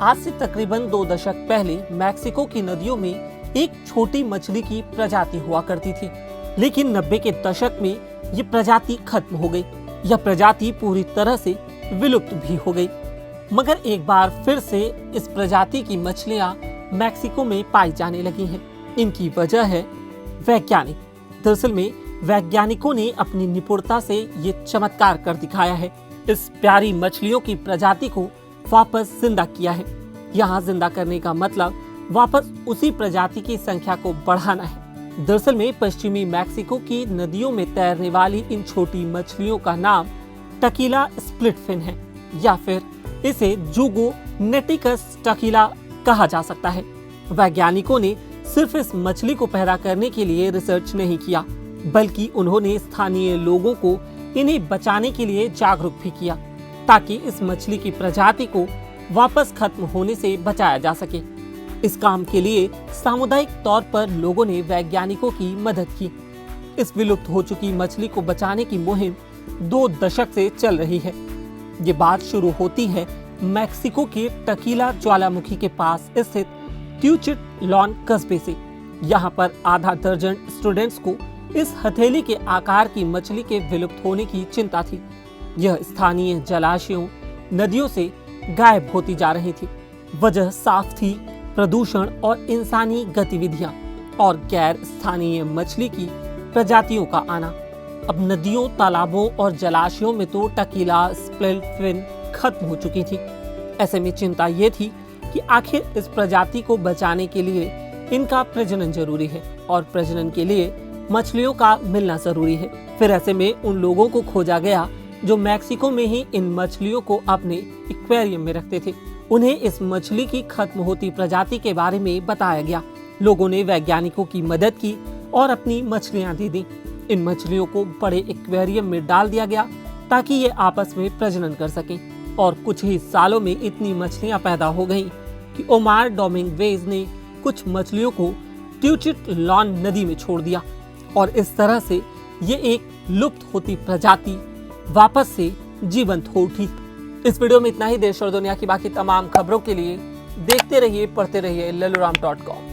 आज से तकरीबन 2 दशक पहले मैक्सिको की नदियों में एक छोटी मछली की प्रजाति हुआ करती थी, लेकिन 90 के दशक में ये प्रजाति खत्म हो गई। यह प्रजाति पूरी तरह से विलुप्त भी हो गई। मगर एक बार फिर से इस प्रजाति की मछलियां मैक्सिको में पाई जाने लगी हैं। इनकी वजह है वैज्ञानिक। दरअसल में वैज्ञानिकों ने अपनी निपुणता से ये चमत्कार कर दिखाया है। इस प्यारी मछलियों की प्रजाति को वापस जिंदा किया है। यहाँ जिंदा करने का मतलब वापस उसी प्रजाति की संख्या को बढ़ाना है। दरअसल में पश्चिमी मैक्सिको की नदियों में तैरने वाली इन छोटी मछलियों का नाम टकीला स्प्लिटफिन है, या फिर इसे जुगो नेटिकस टकीला कहा जा सकता है। वैज्ञानिकों ने सिर्फ इस मछली को पैदा करने के लिए रिसर्च नहीं किया, बल्कि उन्होंने स्थानीय लोगों को इन्हें बचाने के लिए जागरूक भी किया, ताकि इस मछली की प्रजाति को वापस खत्म होने से बचाया जा सके। इस काम के लिए सामुदायिक तौर पर लोगों ने वैज्ञानिकों की मदद की। इस विलुप्त हो चुकी मछली को बचाने की मुहिम 2 दशक से चल रही है। ये बात शुरू होती है मैक्सिको के टकीला ज्वालामुखी के पास स्थित ट्यूचिटलॉन कस्बे से। यहाँ पर आधा दर्जन स्टूडेंट्स को इस हथेली के आकार की मछली के विलुप्त होने की चिंता थी। यह स्थानीय जलाशयों, नदियों से गायब होती जा रही थी। वजह साफ थी प्रदूषण और इंसानी गतिविधियां और गैर स्थानीय मछली की प्रजातियों का आना। अब नदियों, तालाबों और जलाशयों में तो टकीला स्प्लिटफिन खत्म हो चुकी थी। ऐसे में चिंता ये थी कि आखिर इस प्रजाति को बचाने के लिए इनका प्रजनन जरूरी है, और प्रजनन के लिए मछलियों का मिलना जरूरी है। फिर ऐसे में उन लोगों को खोजा गया जो मैक्सिको में ही इन मछलियों को अपने एक्वेरियम में रखते थे। उन्हें इस मछली की खत्म होती प्रजाति के बारे में बताया गया। लोगों ने वैज्ञानिकों की मदद की और अपनी मछलियां दे दी। इन मछलियों को बड़े एक्वेरियम में डाल दिया गया ताकि ये आपस में प्रजनन कर सकें, और कुछ ही सालों में इतनी मछलियां पैदा हो गईं कि ओमार डोमिंगवेज ने कुछ मछलियों को ट्यूचिटलॉन नदी में छोड़ दिया, और इस तरह से ये एक लुप्त होती प्रजाति वापस से जीवंत हो उठी। इस वीडियो में इतना ही। देश और दुनिया की बाकी तमाम खबरों के लिए देखते रहिए, पढ़ते रहिए लल्लूराम.com।